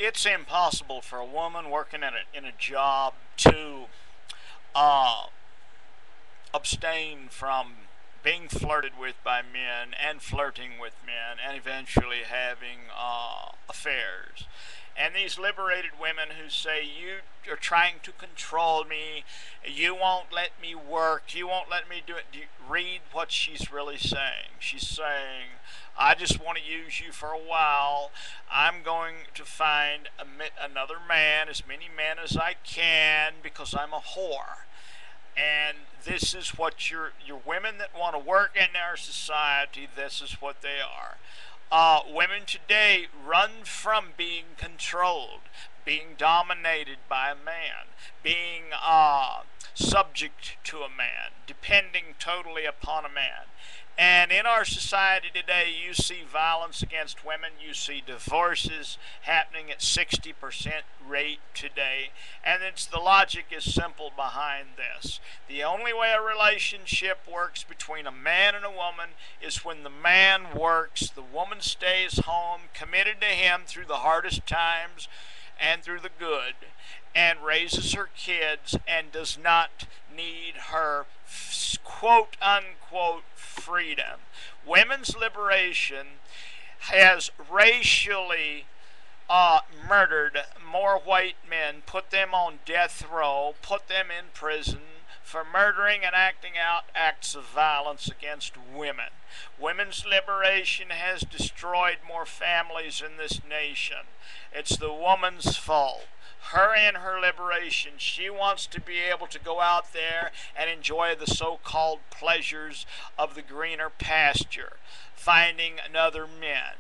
it's impossible for a woman working in a job to uh, abstain from being flirted with by men and flirting with men and eventually having affairs. And these liberated women who say, you are trying to control me, you won't let me work, you won't let me do it. Read what she's really saying. She's saying, I just want to use you for a while. I'm going to find another man, as many men as I can, because I'm a whore. And this is what your women that want to work in our society, this is what they are. Women today run from being controlled, being dominated by a man, being subject to a man, depending totally upon a man. And in our society today, you see violence against women. You see divorces happening at 60% rate today. And the logic is simple behind this. The only way a relationship works between a man and a woman is when the man works, the woman stays home, committed to him through the hardest times and through the good, and raises her kids and does not need her quote unquote freedom. Women's liberation has racially murdered more white men, put them on death row, put them in prison for murdering and acting out acts of violence against women. Women's liberation has destroyed more families in this nation. It's the woman's fault. Her and her liberation, she wants to be able to go out there and enjoy the so-called pleasures of the greener pasture, finding other men.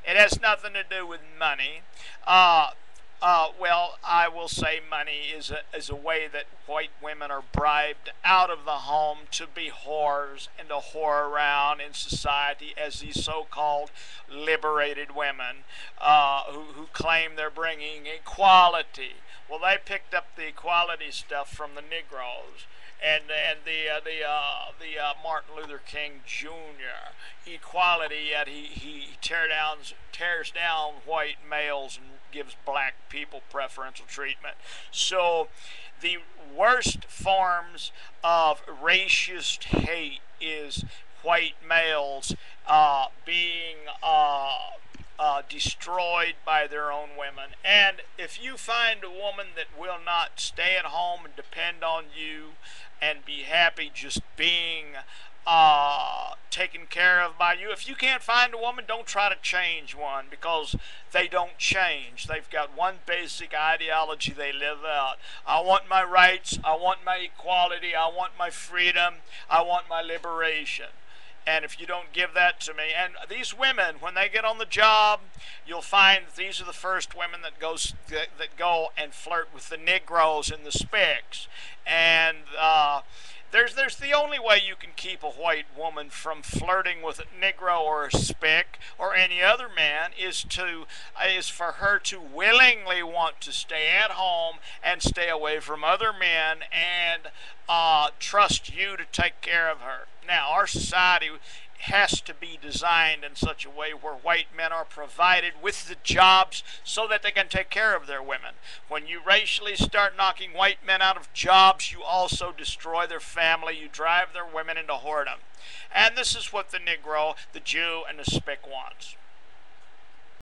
It has nothing to do with money. Well, I will say money is a way that white women are bribed out of the home to be whores and to whore around in society as these so-called liberated women who claim they're bringing equality. Well, they picked up the equality stuff from the Negroes and the Martin Luther King Jr. equality, yet he tears down white males and gives black people preferential treatment. So the worst forms of racist hate is white males being destroyed by their own women. And if you find a woman that will not stay at home and depend on you and be happy just being taken care of by you, if you can't find a woman, don't try to change one, because they don't change. They've got one basic ideology they live out. I want my rights, I want my equality, I want my freedom, I want my liberation. And if you don't give that to me, and these women, when they get on the job, you'll find that these are the first women that go and flirt with the Negroes and the Spicks. And there's the only way you can keep a white woman from flirting with a Negro or a Spick or any other man is for her to willingly want to stay at home and stay away from other men and trust you to take care of her. Now, our society has to be designed in such a way where white men are provided with the jobs so that they can take care of their women. When you racially start knocking white men out of jobs, you also destroy their family. You drive their women into whoredom. And this is what the Negro, the Jew, and the Spick wants.